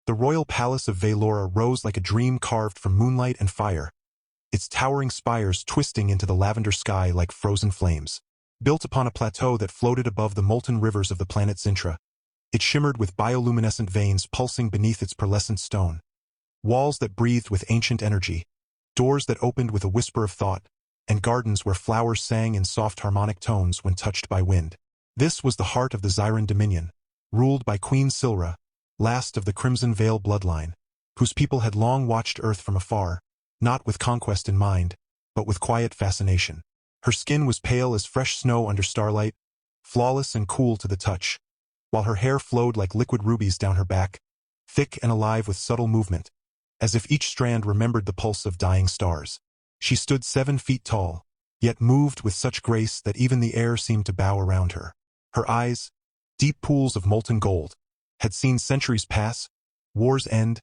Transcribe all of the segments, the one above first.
The royal palace of Velora rose like a dream carved from moonlight and fire, its towering spires twisting into the lavender sky like frozen flames. Built upon a plateau that floated above the molten rivers of the planet Zintra, it shimmered with bioluminescent veins pulsing beneath its pearlescent stone. Walls that breathed with ancient energy, doors that opened with a whisper of thought, and gardens where flowers sang in soft harmonic tones when touched by wind. This was the heart of the Zyran dominion, ruled by Queen Silra, last of the Crimson Veil bloodline, whose people had long watched Earth from afar, not with conquest in mind, but with quiet fascination. Her skin was pale as fresh snow under starlight, flawless and cool to the touch, while her hair flowed like liquid rubies down her back, thick and alive with subtle movement, as if each strand remembered the pulse of dying stars. She stood 7 feet tall, yet moved with such grace that even the air seemed to bow around her. Her eyes, deep pools of molten gold, had seen centuries pass, wars end,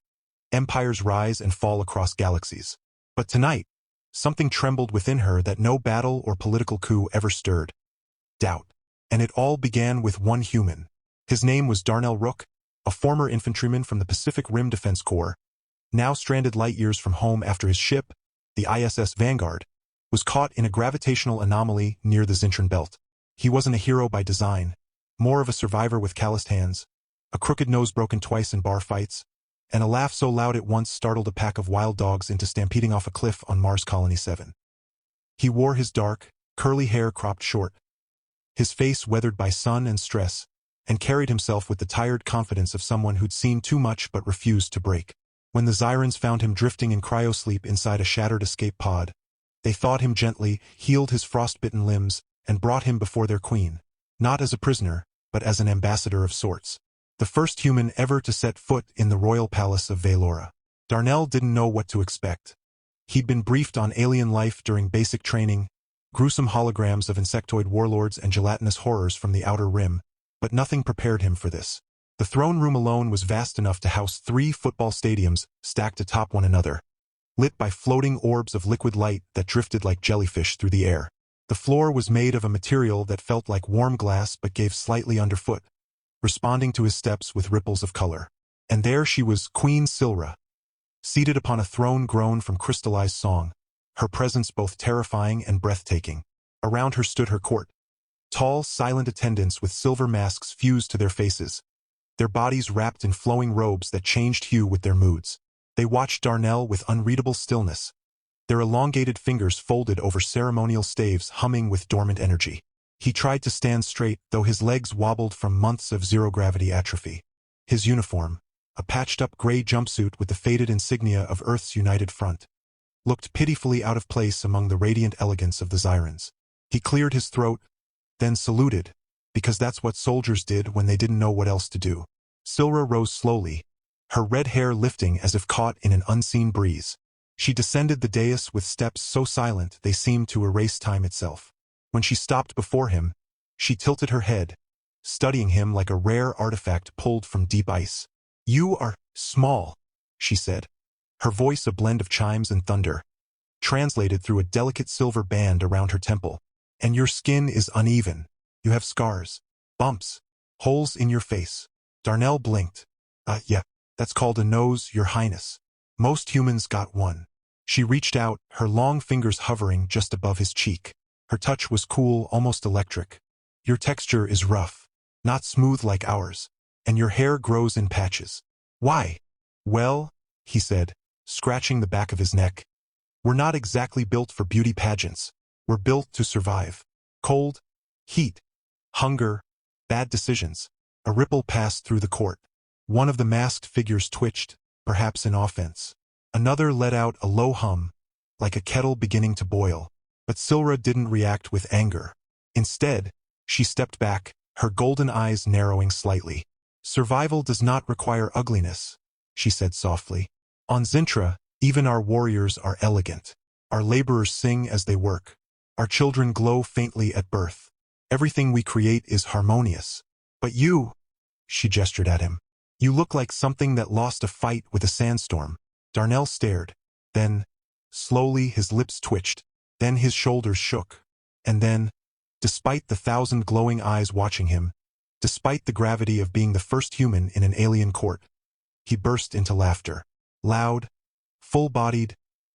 empires rise and fall across galaxies. But tonight, something trembled within her that no battle or political coup ever stirred. Doubt. And it all began with one human. His name was Darnell Rook, a former infantryman from the Pacific Rim Defense Corps, now stranded light years from home after his ship, the ISS Vanguard, was caught in a gravitational anomaly near the Zintran belt. He wasn't a hero by design, more of a survivor with calloused hands, a crooked nose broken twice in bar fights, and a laugh so loud it once startled a pack of wild dogs into stampeding off a cliff on Mars Colony 7. He wore his dark, curly hair cropped short, his face weathered by sun and stress, and carried himself with the tired confidence of someone who'd seen too much but refused to break. When the Zyrans found him drifting in cryosleep inside a shattered escape pod, they thawed him gently, healed his frostbitten limbs, and brought him before their queen, not as a prisoner, but as an ambassador of sorts. The first human ever to set foot in the royal palace of Velora. Darnell didn't know what to expect. He'd been briefed on alien life during basic training, gruesome holograms of insectoid warlords and gelatinous horrors from the Outer Rim, but nothing prepared him for this. The throne room alone was vast enough to house 3 football stadiums stacked atop one another, lit by floating orbs of liquid light that drifted like jellyfish through the air. The floor was made of a material that felt like warm glass but gave slightly underfoot, responding to his steps with ripples of color. And there she was, Queen Silra, seated upon a throne grown from crystallized song, her presence both terrifying and breathtaking. Around her stood her court, tall, silent attendants with silver masks fused to their faces, their bodies wrapped in flowing robes that changed hue with their moods. They watched Darnell with unreadable stillness, their elongated fingers folded over ceremonial staves humming with dormant energy. He tried to stand straight, though his legs wobbled from months of zero-gravity atrophy. His uniform, a patched-up gray jumpsuit with the faded insignia of Earth's United Front, looked pitifully out of place among the radiant elegance of the Zyrans. He cleared his throat, then saluted, because that's what soldiers did when they didn't know what else to do. Silra rose slowly, her red hair lifting as if caught in an unseen breeze. She descended the dais with steps so silent they seemed to erase time itself. When she stopped before him, she tilted her head, studying him like a rare artifact pulled from deep ice. "You are small," she said, her voice a blend of chimes and thunder, translated through a delicate silver band around her temple. "And your skin is uneven. You have scars, bumps, holes in your face." Darnell blinked. Yeah, that's called a nose, Your Highness. Most humans got one." She reached out, her long fingers hovering just above his cheek. Her touch was cool, almost electric. "Your texture is rough, not smooth like ours, and your hair grows in patches." "Why?" "Well," he said, scratching the back of his neck, "we're not exactly built for beauty pageants. We're built to survive. Cold, heat, hunger, bad decisions." A ripple passed through the court. One of the masked figures twitched, perhaps in offense. Another let out a low hum, like a kettle beginning to boil. But Silra didn't react with anger. Instead, she stepped back, her golden eyes narrowing slightly. "Survival does not require ugliness," she said softly. "On Zintra, even our warriors are elegant. Our laborers sing as they work. Our children glow faintly at birth. Everything we create is harmonious. But you," she gestured at him, "you look like something that lost a fight with a sandstorm." Darnell stared. Then, slowly his lips twitched. Then his shoulders shook. And then, despite the 1,000 glowing eyes watching him, despite the gravity of being the first human in an alien court, He burst into laughter. Loud, full-bodied,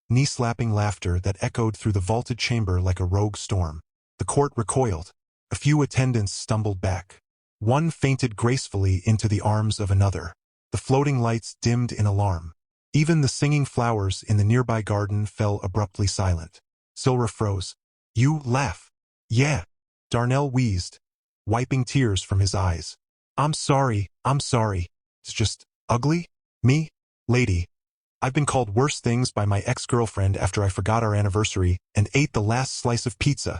knee-slapping laughter that echoed through the vaulted chamber like a rogue storm. The court recoiled. A few attendants stumbled back. One fainted gracefully into the arms of another. The floating lights dimmed in alarm. Even the singing flowers in the nearby garden fell abruptly silent. Silra froze. You laugh. Yeah. Darnell wheezed, wiping tears from his eyes. I'm sorry. It's just ugly? Me? Lady. I've been called worse things by my ex-girlfriend after I forgot our anniversary and ate the last slice of pizza.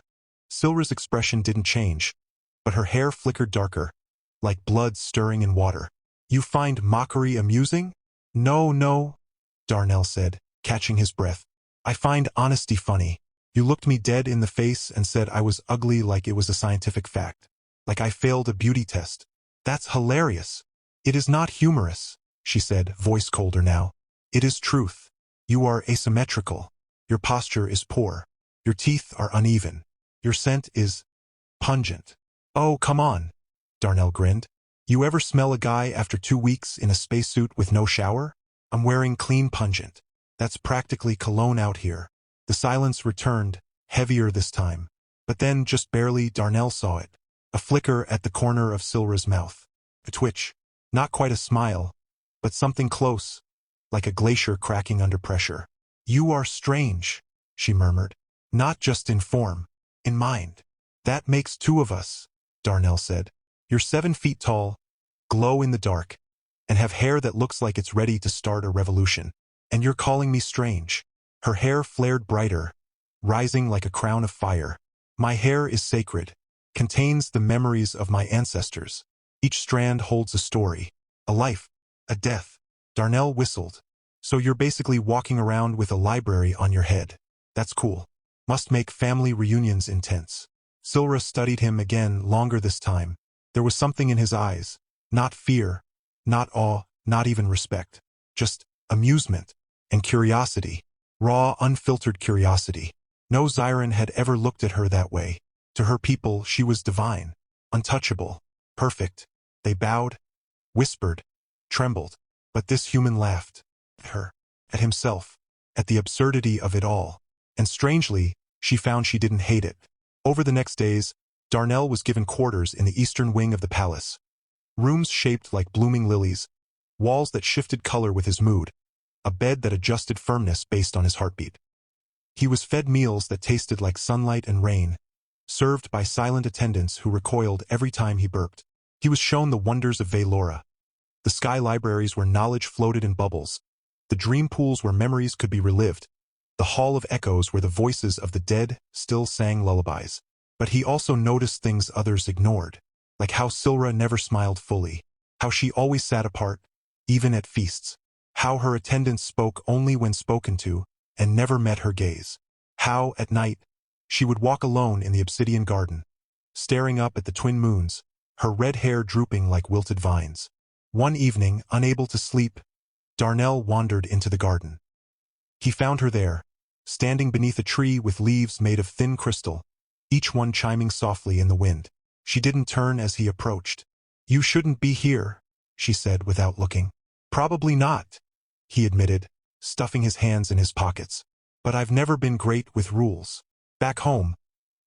Silra's expression didn't change, but her hair flickered darker, like blood stirring in water. You find mockery amusing? No, Darnell said, catching his breath. I find honesty funny. You looked me dead in the face and said I was ugly like it was a scientific fact. Like I failed a beauty test. That's hilarious. It is not humorous, she said, voice colder now. It is truth. You are asymmetrical. Your posture is poor. Your teeth are uneven. Your scent is pungent. Oh, come on, Darnell grinned. You ever smell a guy after 2 weeks in a spacesuit with no shower? I'm wearing clean pungent. That's practically cologne out here. The silence returned, heavier this time. But then, just barely, Darnell saw it. A flicker at the corner of Silra's mouth. A twitch. Not quite a smile, but something close, like a glacier cracking under pressure. You are strange, she murmured. Not just in form, in mind. That makes 2 of us, Darnell said. You're 7 feet tall, glow in the dark, and have hair that looks like it's ready to start a revolution. And you're calling me strange. Her hair flared brighter, rising like a crown of fire. My hair is sacred, contains the memories of my ancestors. Each strand holds a story, a life, a death. Darnell whistled. So you're basically walking around with a library on your head. That's cool. Must make family reunions intense. Silra studied him again, longer this time. There was something in his eyes. Not fear, not awe, not even respect. Just amusement and curiosity. Raw, unfiltered curiosity. No Zyran had ever looked at her that way. To her people, she was divine, untouchable, perfect. They bowed, whispered, trembled. But this human laughed. At her, at himself, at the absurdity of it all. And strangely, she found she didn't hate it. Over the next days, Darnell was given quarters in the eastern wing of the palace. Rooms shaped like blooming lilies, walls that shifted color with his mood, a bed that adjusted firmness based on his heartbeat. He was fed meals that tasted like sunlight and rain, served by silent attendants who recoiled every time he burped. He was shown the wonders of Velora, the sky libraries where knowledge floated in bubbles, the dream pools where memories could be relived, the hall of echoes where the voices of the dead still sang lullabies. But he also noticed things others ignored, like how Silra never smiled fully, how she always sat apart, even at feasts, how her attendants spoke only when spoken to, and never met her gaze, how, at night, she would walk alone in the obsidian garden, staring up at the twin moons, her red hair drooping like wilted vines. One evening, unable to sleep, Darnell wandered into the garden. He found her there, standing beneath a tree with leaves made of thin crystal, each one chiming softly in the wind. She didn't turn as he approached. You shouldn't be here, she said without looking. Probably not, he admitted, stuffing his hands in his pockets. But I've never been great with rules. Back home,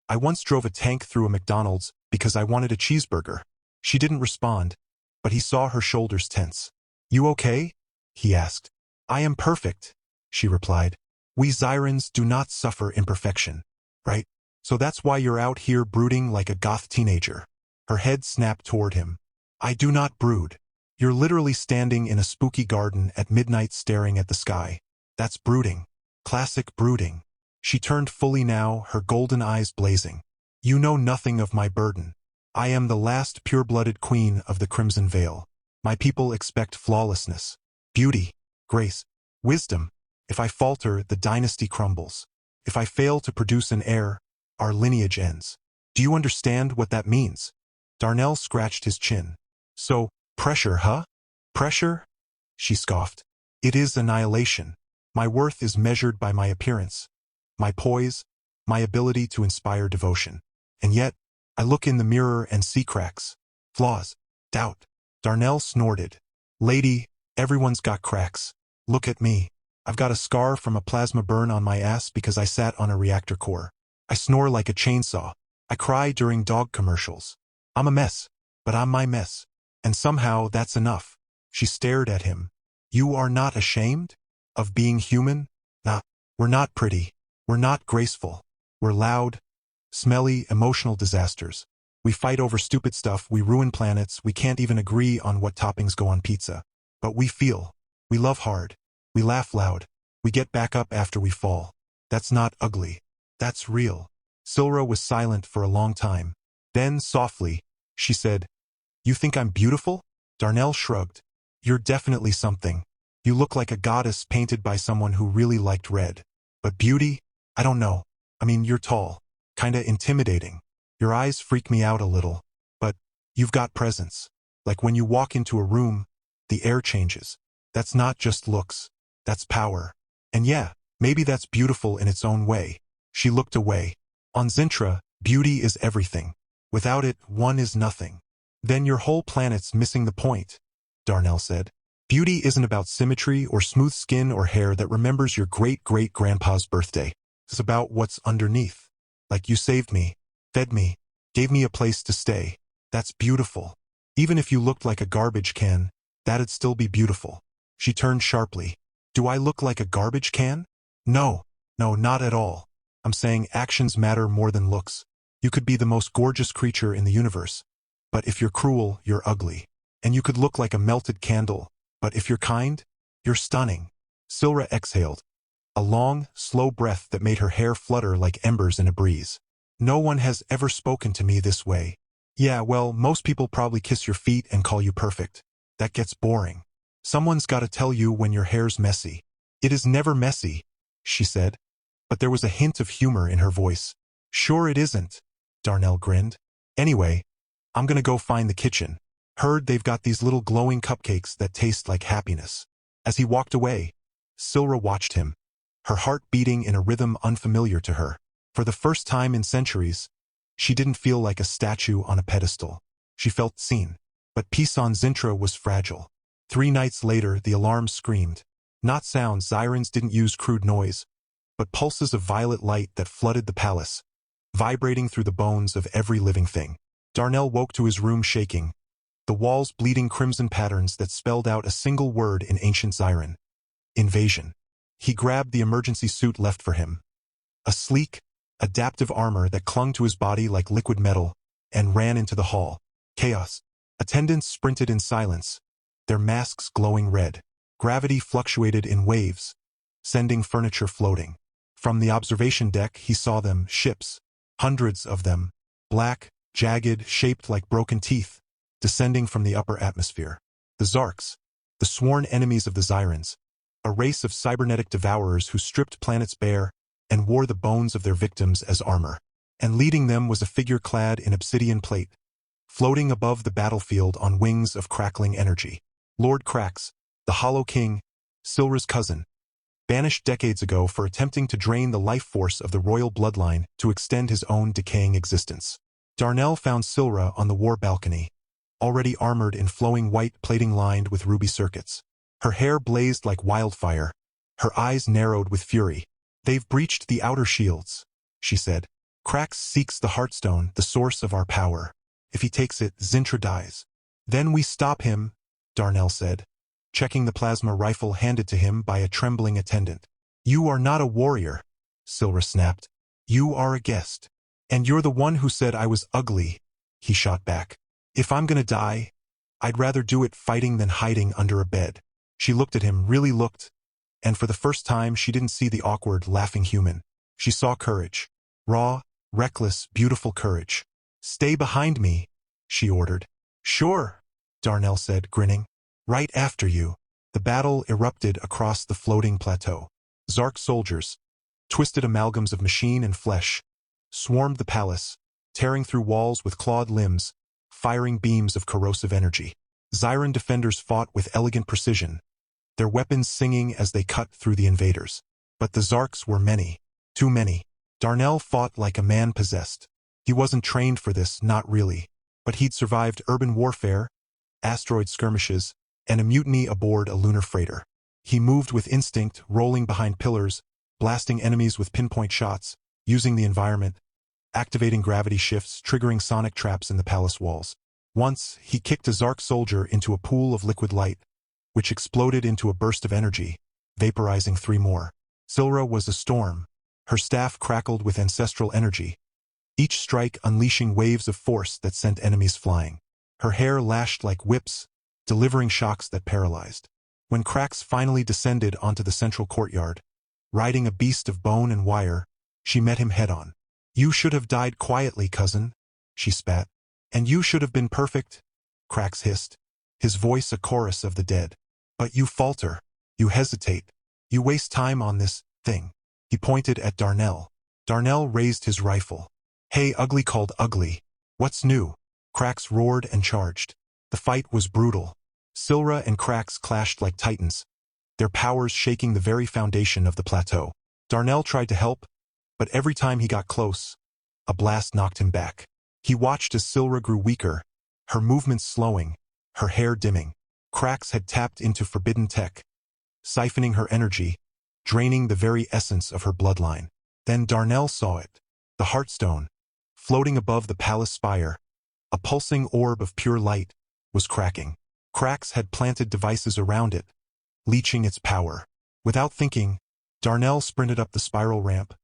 I once drove a tank through a McDonald's because I wanted a cheeseburger. She didn't respond, but he saw her shoulders tense. You okay? He asked. I am perfect, she replied. We Zyrans do not suffer imperfection, right? So that's why you're out here brooding like a goth teenager. Her head snapped toward him. I do not brood. You're literally standing in a spooky garden at midnight staring at the sky. That's brooding. Classic brooding. She turned fully now, her golden eyes blazing. You know nothing of my burden. I am the last pure-blooded queen of the Crimson Veil. My people expect flawlessness, beauty, grace, wisdom. If I falter, the dynasty crumbles. If I fail to produce an heir, our lineage ends. Do you understand what that means? Darnell scratched his chin. So, pressure, huh? Pressure? She scoffed. It is annihilation. My worth is measured by my appearance, my poise, my ability to inspire devotion. And yet, I look in the mirror and see cracks, flaws, doubt. Darnell snorted. Lady, Everyone's got cracks. Look at me. I've got a scar from a plasma burn on my ass because I sat on a reactor core. I snore like a chainsaw. I cry during dog commercials. I'm a mess, but I'm my mess. And somehow that's enough. She stared at him. You are not ashamed of being human? Nah, we're not pretty. We're not graceful. We're loud, smelly, emotional disasters. We fight over stupid stuff, we ruin planets, we can't even agree on what toppings go on pizza. But we feel. We love hard. We laugh loud. We get back up after we fall. That's not ugly. That's real. Silra was silent for a long time. Then, softly, she said, You think I'm beautiful? Darnell shrugged. You're definitely something. You look like a goddess painted by someone who really liked red. But beauty? I don't know. I mean, you're tall. Kinda intimidating. Your eyes freak me out a little. But you've got presence. Like when you walk into a room, the air changes. That's not just looks. That's power. And yeah, maybe that's beautiful in its own way. She looked away. On Zintra, beauty is everything. Without it, one is nothing. Then your whole planet's missing the point, Darnell said. Beauty isn't about symmetry or smooth skin or hair that remembers your great-great-grandpa's birthday. It's about what's underneath. Like you saved me, fed me, gave me a place to stay. That's beautiful. Even if you looked like a garbage can, that'd still be beautiful. She turned sharply. Do I look like a garbage can? No, not at all. I'm saying actions matter more than looks. You could be the most gorgeous creature in the universe. But if you're cruel, you're ugly. And you could look like a melted candle. But if you're kind, you're stunning. Silra exhaled. A long, slow breath that made her hair flutter like embers in a breeze. No one has ever spoken to me this way. Yeah, well, most people probably kiss your feet and call you perfect. That gets boring. Someone's got to tell you when your hair's messy. It is never messy, she said. But there was a hint of humor in her voice. Sure it isn't, Darnell grinned. Anyway, I'm gonna go find the kitchen. Heard they've got these little glowing cupcakes that taste like happiness. As he walked away, Silra watched him, her heart beating in a rhythm unfamiliar to her. For the first time in centuries, she didn't feel like a statue on a pedestal. She felt seen. But peace on Zintra was fragile. 3 nights later, the alarm screamed. Not sounds, sirens didn't use crude noise, but pulses of violet light that flooded the palace, vibrating through the bones of every living thing. Darnell woke to his room shaking, the walls bleeding crimson patterns that spelled out a single word in ancient Zyran. Invasion. He grabbed the emergency suit left for him. A sleek, adaptive armor that clung to his body like liquid metal, and ran into the hall. Chaos. Attendants sprinted in silence, their masks glowing red. Gravity fluctuated in waves, sending furniture floating. From the observation deck he saw them, ships, hundreds of them, black, jagged, shaped like broken teeth, descending from the upper atmosphere. The Zarks, the sworn enemies of the Zyrans, a race of cybernetic devourers who stripped planets bare and wore the bones of their victims as armor. And leading them was a figure clad in obsidian plate, floating above the battlefield on wings of crackling energy. Lord Krax, the Hollow King, Silra's cousin, banished decades ago for attempting to drain the life force of the royal bloodline to extend his own decaying existence. Darnell found Silra on the war balcony, already armored in flowing white plating lined with ruby circuits. Her hair blazed like wildfire, her eyes narrowed with fury. They've breached the outer shields, she said. Krax seeks the Heartstone, the source of our power. If he takes it, Zintra dies. Then we stop him, Darnell said, checking the plasma rifle handed to him by a trembling attendant. You are not a warrior, Silra snapped. You are a guest. And you're the one who said I was ugly, he shot back. If I'm gonna die, I'd rather do it fighting than hiding under a bed. She looked at him, really looked, and for the first time she didn't see the awkward, laughing human. She saw courage. Raw, reckless, beautiful courage. Stay behind me, she ordered. Sure, Darnell said, grinning. Right after you. The battle erupted across the floating plateau. Zark soldiers, twisted amalgams of machine and flesh, swarmed the palace, tearing through walls with clawed limbs, firing beams of corrosive energy. Zyran defenders fought with elegant precision, their weapons singing as they cut through the invaders. But the Zarks were many, too many. Darnell fought like a man possessed. He wasn't trained for this, not really. But he'd survived urban warfare, asteroid skirmishes, and a mutiny aboard a lunar freighter. He moved with instinct, rolling behind pillars, blasting enemies with pinpoint shots, using the environment, activating gravity shifts, triggering sonic traps in the palace walls. Once, he kicked a Zark soldier into a pool of liquid light, which exploded into a burst of energy, vaporizing 3 more. Silra was a storm. Her staff crackled with ancestral energy, each strike unleashing waves of force that sent enemies flying. Her hair lashed like whips, delivering shocks that paralyzed. When Krax finally descended onto the central courtyard, riding a beast of bone and wire, she met him head-on. "You should have died quietly, cousin," she spat. "And you should have been perfect," Krax hissed, his voice a chorus of the dead. "But you falter. You hesitate. You waste time on this thing." He pointed at Darnell. Darnell raised his rifle. "Hey, Ugly," called Ugly. "What's new?" Krax roared and charged. The fight was brutal. Silra and Krax clashed like titans, their powers shaking the very foundation of the plateau. Darnell tried to help, but every time he got close, a blast knocked him back. He watched as Silra grew weaker, her movements slowing, her hair dimming. Krax had tapped into forbidden tech, siphoning her energy, draining the very essence of her bloodline. Then Darnell saw it. The Heartstone, floating above the palace spire, a pulsing orb of pure light, was cracking. Krax had planted devices around it, leeching its power. Without thinking, Darnell sprinted up the spiral ramp,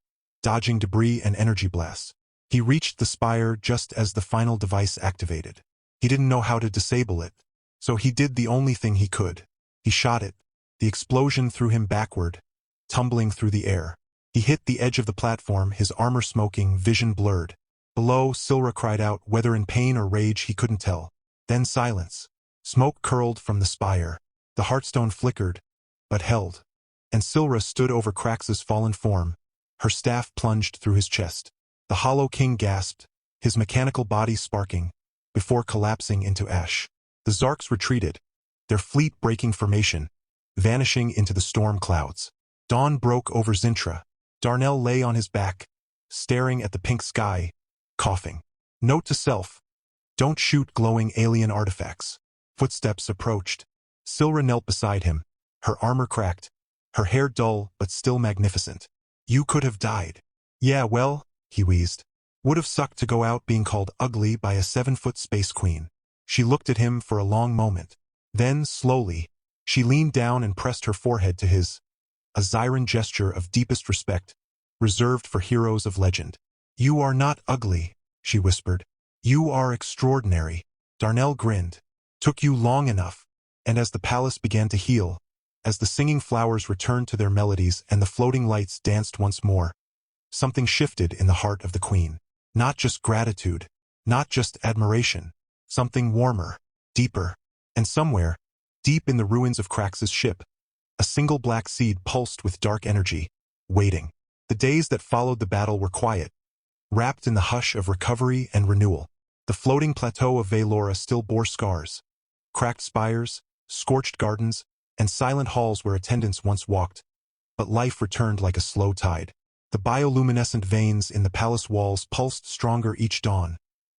dodging debris and energy blasts. He reached the spire just as the final device activated. He didn't know how to disable it, so he did the only thing he could. He shot it. The explosion threw him backward, tumbling through the air. He hit the edge of the platform, his armor smoking, vision blurred. Below, Silra cried out, whether in pain or rage he couldn't tell. Then silence. Smoke curled from the spire. The Heartstone flickered, but held. And Silra stood over Krax's fallen form, her staff plunged through his chest. The Hollow King gasped, his mechanical body sparking, before collapsing into ash. The Zarks retreated, their fleet breaking formation, vanishing into the storm clouds. Dawn broke over Zintra. Darnell lay on his back, staring at the pink sky, coughing. Note to self: don't shoot glowing alien artifacts. Footsteps approached. Silra knelt beside him, her armor cracked, her hair dull but still magnificent. "You could have died." "Yeah, well," he wheezed. "Would have sucked to go out being called ugly by a 7-foot space queen." She looked at him for a long moment. Then, slowly, she leaned down and pressed her forehead to his, a Zyran gesture of deepest respect, reserved for heroes of legend. "You are not ugly," she whispered. "You are extraordinary." Darnell grinned. "Took you long enough." And as the palace began to heal, as the singing flowers returned to their melodies and the floating lights danced once more, something shifted in the heart of the queen. Not just gratitude, not just admiration, something warmer, deeper. And somewhere, deep in the ruins of Krax's ship, a single black seed pulsed with dark energy, waiting. The days that followed the battle were quiet, wrapped in the hush of recovery and renewal. The floating plateau of Valora still bore scars, cracked spires, scorched gardens, and silent halls where attendants once walked, but life returned like a slow tide. The bioluminescent veins in the palace walls pulsed stronger each dawn,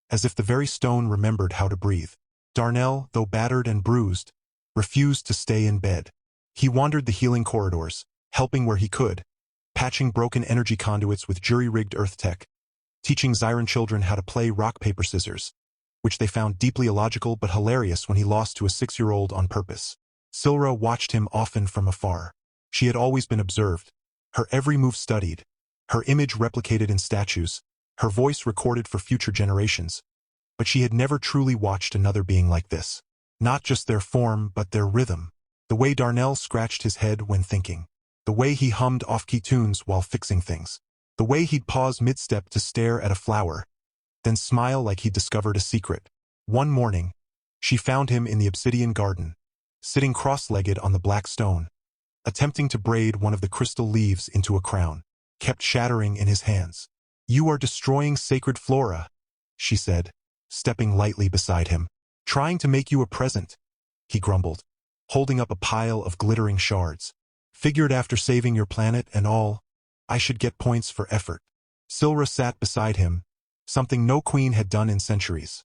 as if the very stone remembered how to breathe. Darnell, though battered and bruised, refused to stay in bed. He wandered the healing corridors, helping where he could, patching broken energy conduits with jury-rigged earth tech, teaching Zyran children how to play rock, paper, scissors, which they found deeply illogical but hilarious when he lost to a 6-year-old on purpose. Silra watched him often from afar. She had always been observed, her every move studied, her image replicated in statues, her voice recorded for future generations. But she had never truly watched another being like this. Not just their form, but their rhythm. The way Darnell scratched his head when thinking. The way he hummed off-key tunes while fixing things. The way he'd pause mid-step to stare at a flower, then smile like he'd discovered a secret. One morning, she found him in the obsidian garden, sitting cross-legged on the black stone, attempting to braid one of the crystal leaves into a crown, kept shattering in his hands. "You are destroying sacred flora," she said, stepping lightly beside him. "Trying to make you a present," he grumbled, holding up a pile of glittering shards. "Figured after saving your planet and all, I should get points for effort." Silra sat beside him, something no queen had done in centuries.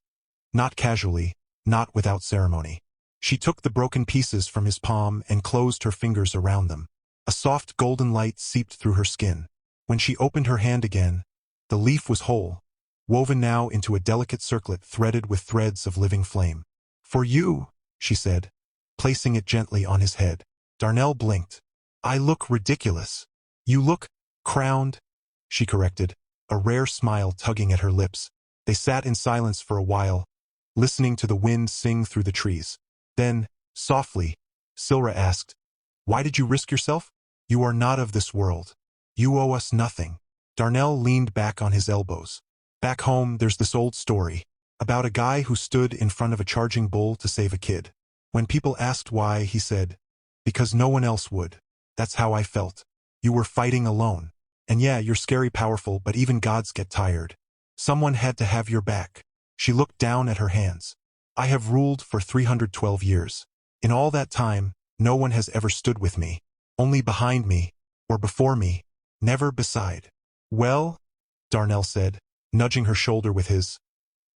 Not casually, not without ceremony. She took the broken pieces from his palm and closed her fingers around them. A soft golden light seeped through her skin. When she opened her hand again, the leaf was whole, woven now into a delicate circlet threaded with threads of living flame. "For you," she said, placing it gently on his head. Darnell blinked. "I look ridiculous." "You look crowned," she corrected, a rare smile tugging at her lips. They sat in silence for a while, listening to the wind sing through the trees. Then, softly, Silra asked, "Why did you risk yourself?" "You are not of this world. You owe us nothing." Darnell leaned back on his elbows. "Back home, there's this old story about a guy who stood in front of a charging bull to save a kid. When people asked why, he said, 'Because no one else would.' That's how I felt. You were fighting alone. And yeah, you're scary powerful, but even gods get tired. Someone had to have your back." She looked down at her hands. "I have ruled for 312 years. In all that time, no one has ever stood with me. Only behind me, or before me, never beside." "Well," Darnell said, nudging her shoulder with his,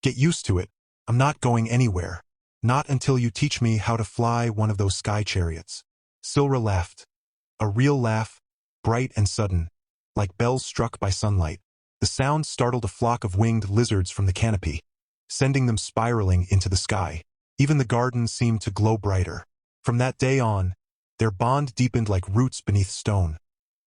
"get used to it. I'm not going anywhere. Not until you teach me how to fly one of those sky chariots." Silra laughed. A real laugh, bright and sudden, like bells struck by sunlight. The sound startled a flock of winged lizards from the canopy, sending them spiraling into the sky. Even the garden seemed to glow brighter. From that day on, their bond deepened like roots beneath stone.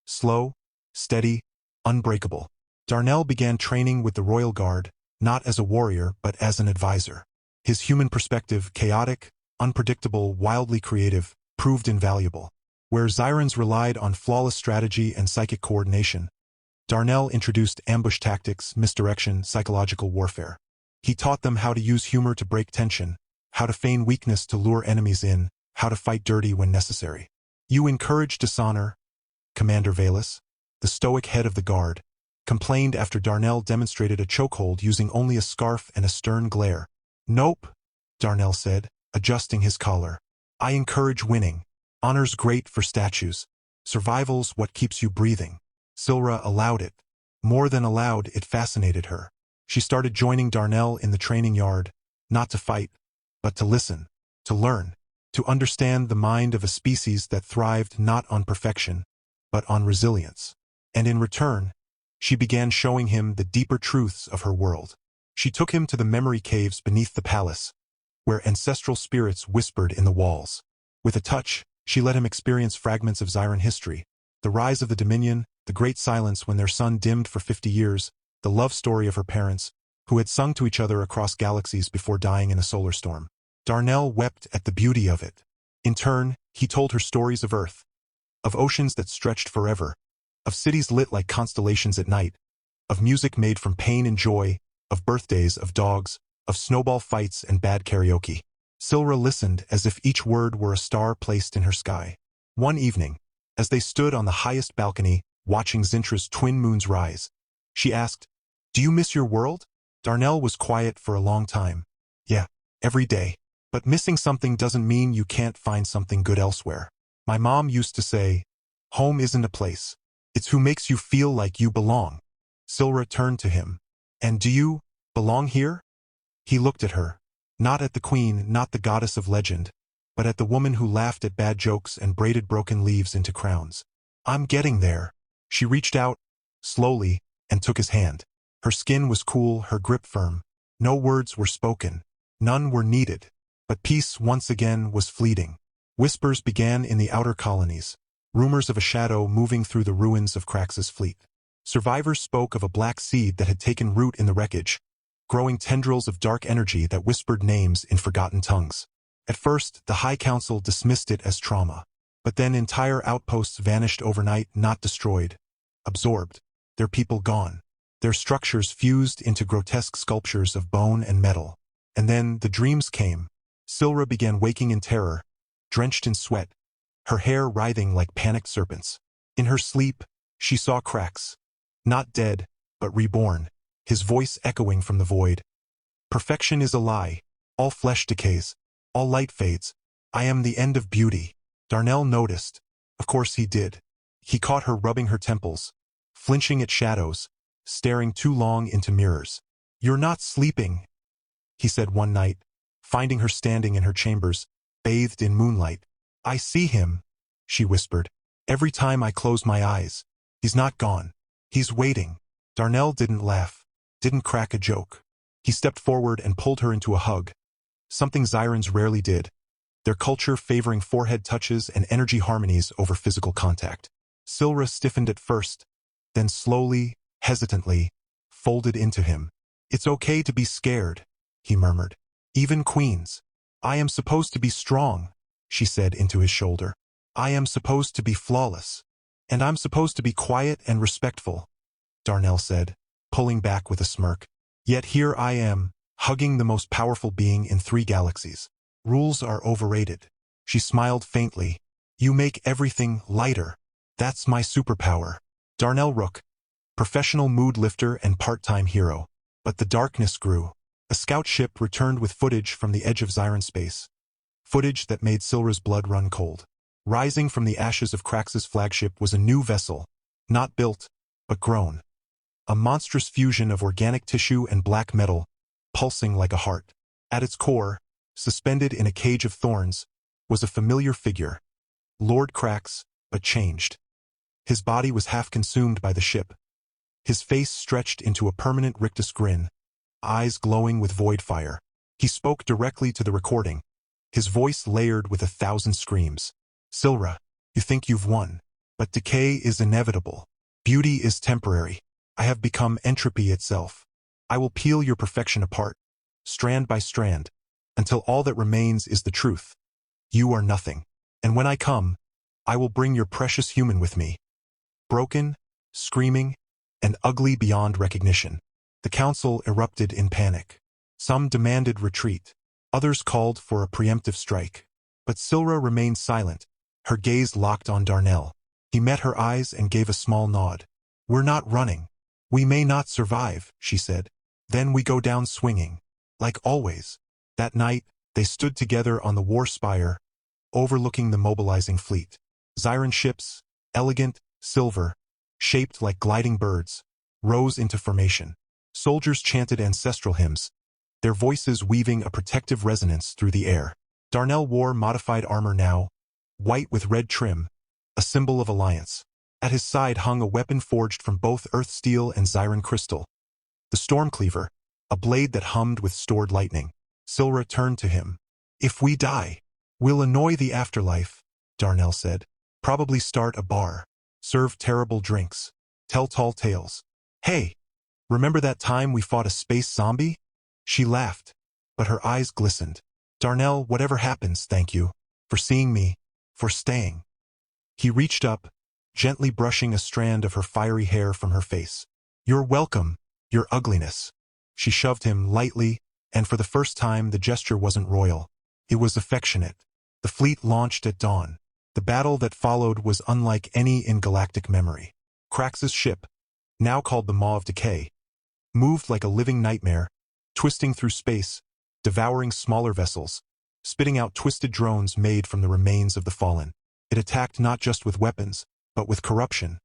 Slow, steady, unbreakable. Darnell began training with the Royal Guard, not as a warrior but as an advisor. His human perspective, chaotic, unpredictable, wildly creative, proved invaluable. Where Zyrans relied on flawless strategy and psychic coordination, Darnell introduced ambush tactics, misdirection, psychological warfare. He taught them how to use humor to break tension, how to feign weakness to lure enemies in, how to fight dirty when necessary. "You encourage dishonor," Commander Valus, the stoic head of the guard, complained after Darnell demonstrated a chokehold using only a scarf and a stern glare. "Nope," Darnell said, adjusting his collar. "I encourage winning. Honor's great for statues. Survival's what keeps you breathing." Silra allowed it. More than allowed, it fascinated her. She started joining Darnell in the training yard, not to fight, but to listen, to learn, to understand the mind of a species that thrived not on perfection, but on resilience. And in return, she began showing him the deeper truths of her world. She took him to the memory caves beneath the palace, where ancestral spirits whispered in the walls. With a touch, she let him experience fragments of Zyran history, the rise of the Dominion, the Great Silence when their sun dimmed for 50 years, the love story of her parents, who had sung to each other across galaxies before dying in a solar storm. Darnell wept at the beauty of it. In turn, he told her stories of Earth, of oceans that stretched forever, of cities lit like constellations at night, of music made from pain and joy, of birthdays, of dogs, of snowball fights and bad karaoke. Silra listened as if each word were a star placed in her sky. One evening, as they stood on the highest balcony, watching Zintra's twin moons rise, she asked, "Do you miss your world?" Darnell was quiet for a long time. "Yeah, every day. But missing something doesn't mean you can't find something good elsewhere. My mom used to say, home isn't a place. It's who makes you feel like you belong." Silra turned to him. "And do you belong here?" He looked at her. Not at the queen, not the goddess of legend, but at the woman who laughed at bad jokes and braided broken leaves into crowns. "I'm getting there." She reached out, slowly, and took his hand. Her skin was cool, her grip firm. No words were spoken. None were needed. But peace, once again, was fleeting. Whispers began in the outer colonies. Rumors of a shadow moving through the ruins of Krax's fleet. Survivors spoke of a black seed that had taken root in the wreckage, growing tendrils of dark energy that whispered names in forgotten tongues. At first, the High Council dismissed it as trauma. But then entire outposts vanished overnight, not destroyed, absorbed, their people gone. Their structures fused into grotesque sculptures of bone and metal. And then the dreams came. Silra began waking in terror, drenched in sweat, her hair writhing like panicked serpents. In her sleep, she saw Krax, not dead, but reborn, his voice echoing from the void. "Perfection is a lie. All flesh decays. All light fades. I am the end of beauty." Darnell noticed. Of course he did. He caught her rubbing her temples, flinching at shadows, staring too long into mirrors. "You're not sleeping," he said one night, finding her standing in her chambers, bathed in moonlight. "I see him," she whispered. "Every time I close my eyes. He's not gone. He's waiting." Darnell didn't laugh, didn't crack a joke. He stepped forward and pulled her into a hug, something Zyrans rarely did, their culture favoring forehead touches and energy harmonies over physical contact. Silra stiffened at first, then slowly, hesitantly, folded into him. "It's okay to be scared," he murmured. "Even queens. I am supposed to be strong," she said into his shoulder. "I am supposed to be flawless. And I'm supposed to be quiet and respectful," Darnell said, pulling back with a smirk. "Yet here I am, hugging the most powerful being in 3 galaxies. Rules are overrated." She smiled faintly. "You make everything lighter. That's my superpower." Darnell Rook, professional mood lifter and part-time hero. But the darkness grew. A scout ship returned with footage from the edge of Zyran space. Footage that made Silra's blood run cold. Rising from the ashes of Krax's flagship was a new vessel, not built, but grown. A monstrous fusion of organic tissue and black metal, pulsing like a heart. At its core, suspended in a cage of thorns, was a familiar figure. Lord Krax, but changed. His body was half consumed by the ship. His face stretched into a permanent rictus grin, eyes glowing with void fire. He spoke directly to the recording, his voice layered with 1,000 screams. "Silra, you think you've won. But decay is inevitable. Beauty is temporary. I have become entropy itself. I will peel your perfection apart, strand by strand, until all that remains is the truth. You are nothing. And when I come, I will bring your precious human with me." Broken, screaming, and ugly beyond recognition, the council erupted in panic. Some demanded retreat. Others called for a preemptive strike. But Silra remained silent, her gaze locked on Darnell. He met her eyes and gave a small nod. "We're not running. We may not survive," she said. "Then we go down swinging. Like always." That night, they stood together on the war spire, overlooking the mobilizing fleet. Zyran ships, elegant, silver, shaped like gliding birds, rose into formation. Soldiers chanted ancestral hymns, their voices weaving a protective resonance through the air. Darnell wore modified armor now, white with red trim, a symbol of alliance. At his side hung a weapon forged from both earth steel and Zyran crystal. The Stormcleaver, a blade that hummed with stored lightning. Silra turned to him. "If we die, we'll annoy the afterlife," Darnell said. "Probably start a bar. Serve terrible drinks. Tell tall tales. Hey, remember that time we fought a space zombie?" She laughed, but her eyes glistened. "Darnell, whatever happens, thank you. For seeing me. For staying." He reached up, gently brushing a strand of her fiery hair from her face. "You're welcome, your ugliness." She shoved him lightly, and for the first time the gesture wasn't royal. It was affectionate. The fleet launched at dawn. The battle that followed was unlike any in galactic memory. Krax's ship, now called the Maw of Decay, moved like a living nightmare, twisting through space, devouring smaller vessels, spitting out twisted drones made from the remains of the fallen. It attacked not just with weapons, but with corruption.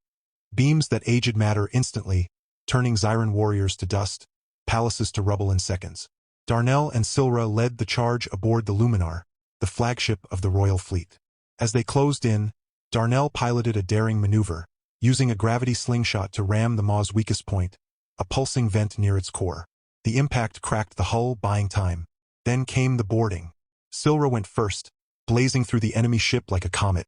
Beams that aged matter instantly, turning Zyran warriors to dust, palaces to rubble in seconds. Darnell and Silra led the charge aboard the Luminar, the flagship of the Royal Fleet. As they closed in, Darnell piloted a daring maneuver, using a gravity slingshot to ram the Maw's weakest point, a pulsing vent near its core. The impact cracked the hull, buying time. Then came the boarding. Silra went first, blazing through the enemy ship like a comet,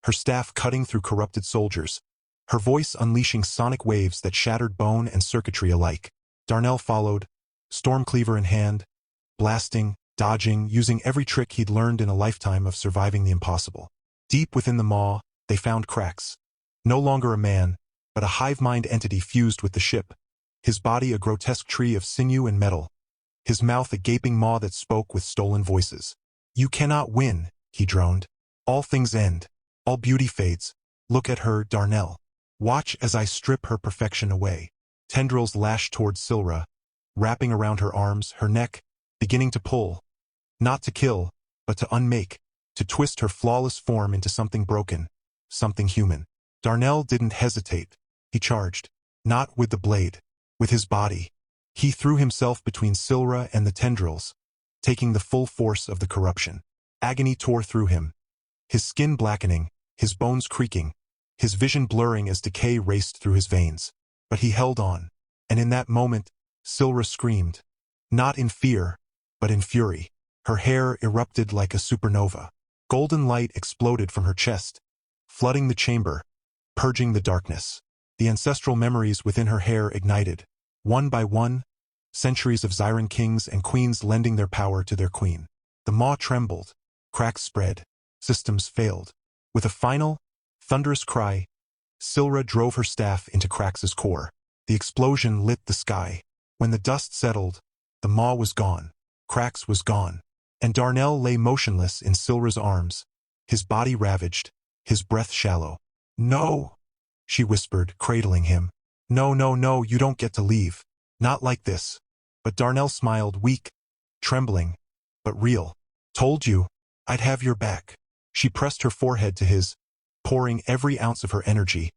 her staff cutting through corrupted soldiers, her voice unleashing sonic waves that shattered bone and circuitry alike. Darnell followed, Stormcleaver in hand, blasting, dodging, using every trick he'd learned in a lifetime of surviving the impossible. Deep within the maw, they found Krax. No longer a man, but a hive-mind entity fused with the ship, his body a grotesque tree of sinew and metal, his mouth a gaping maw that spoke with stolen voices. "You cannot win," he droned. "All things end. All beauty fades. Look at her, Darnell. Watch as I strip her perfection away." Tendrils lashed towards Silra, wrapping around her arms, her neck, beginning to pull. Not to kill, but to unmake, to twist her flawless form into something broken, something human. Darnell didn't hesitate. He charged. Not with the blade, with his body. He threw himself between Silra and the tendrils, taking the full force of the corruption. Agony tore through him, his skin blackening, his bones creaking, his vision blurring as decay raced through his veins. But he held on, and in that moment, Silra screamed, not in fear, but in fury. Her hair erupted like a supernova. Golden light exploded from her chest, flooding the chamber, purging the darkness. The ancestral memories within her hair ignited, one by one, centuries of Zyran kings and queens lending their power to their queen. The maw trembled, cracks spread, systems failed. With a final, thunderous cry, Silra drove her staff into Krax's core. The explosion lit the sky. When the dust settled, the maw was gone, Krax was gone, and Darnell lay motionless in Silra's arms, his body ravaged, his breath shallow. "No," she whispered, cradling him. "No, no, no, you don't get to leave. Not like this." But Darnell smiled, weak, trembling, but real. "Told you, I'd have your back." She pressed her forehead to his, pouring every ounce of her energy,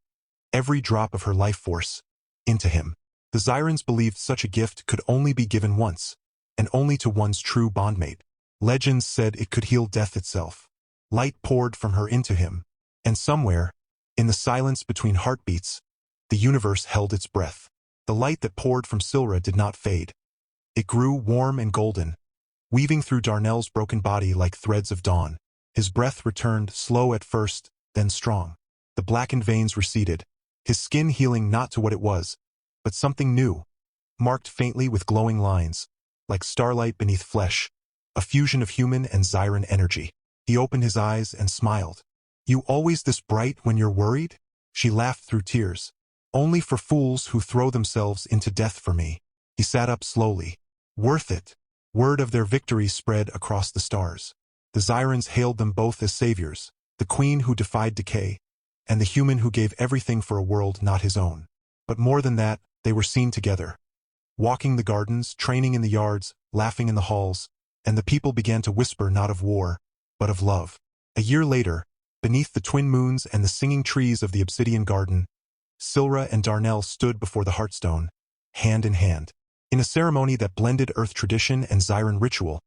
every drop of her life force, into him. The Zyrans believed such a gift could only be given once, and only to one's true bondmate. Legends said it could heal death itself. Light poured from her into him, and somewhere, in the silence between heartbeats, the universe held its breath. The light that poured from Silra did not fade. It grew warm and golden, weaving through Darnell's broken body like threads of dawn. His breath returned, slow at first, then strong. The blackened veins receded, his skin healing not to what it was, but something new, marked faintly with glowing lines, like starlight beneath flesh, a fusion of human and Zyran energy. He opened his eyes and smiled. "You always this bright when you're worried?" She laughed through tears. "Only for fools who throw themselves into death for me." He sat up slowly. "Worth it." Word of their victory spread across the stars. The Zyrans hailed them both as saviors, the queen who defied decay, and the human who gave everything for a world not his own. But more than that, they were seen together, walking the gardens, training in the yards, laughing in the halls, and the people began to whisper not of war, but of love. A year later, beneath the twin moons and the singing trees of the obsidian garden, Silra and Darnell stood before the Heartstone, hand in hand. In a ceremony that blended Earth tradition and Zyran ritual,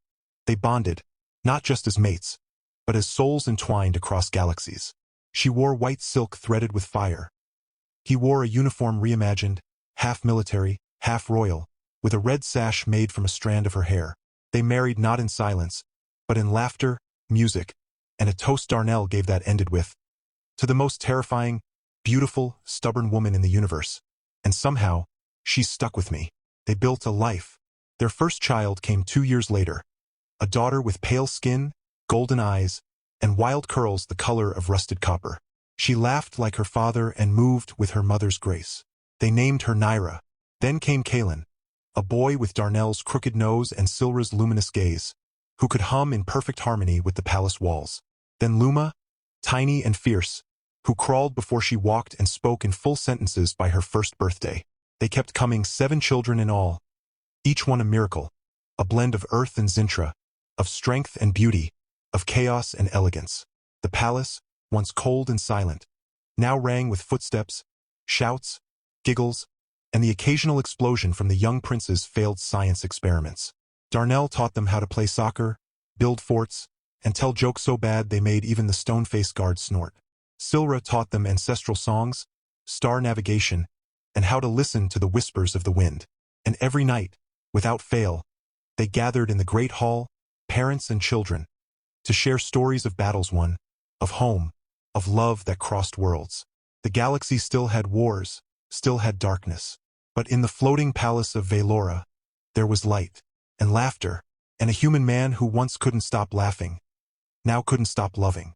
they bonded, not just as mates, but as souls entwined across galaxies. She wore white silk threaded with fire. He wore a uniform reimagined, half military, half royal, with a red sash made from a strand of her hair. They married not in silence, but in laughter, music, and a toast Darnell gave that ended with, "To the most terrifying, beautiful, stubborn woman in the universe." And somehow, she stuck with me. They built a life. Their first child came 2 years later, a daughter with pale skin, golden eyes, and wild curls the color of rusted copper. She laughed like her father and moved with her mother's grace. They named her Naira. Then came Kalen, a boy with Darnell's crooked nose and Silra's luminous gaze, who could hum in perfect harmony with the palace walls. Then Luma, tiny and fierce, who crawled before she walked and spoke in full sentences by her first birthday. They kept coming, 7 children in all, each one a miracle, a blend of earth and Zintra, of strength and beauty, of chaos and elegance. The palace, once cold and silent, now rang with footsteps, shouts, giggles, and the occasional explosion from the young prince's failed science experiments. Darnell taught them how to play soccer, build forts, and tell jokes so bad they made even the stone-faced guards snort. Silra taught them ancestral songs, star navigation, and how to listen to the whispers of the wind. And every night, without fail, they gathered in the great hall, parents and children, to share stories of battles won, of home, of love that crossed worlds. The galaxy still had wars, still had darkness, but in the floating palace of Velora, there was light, and laughter, and a human man who once couldn't stop laughing, now couldn't stop loving.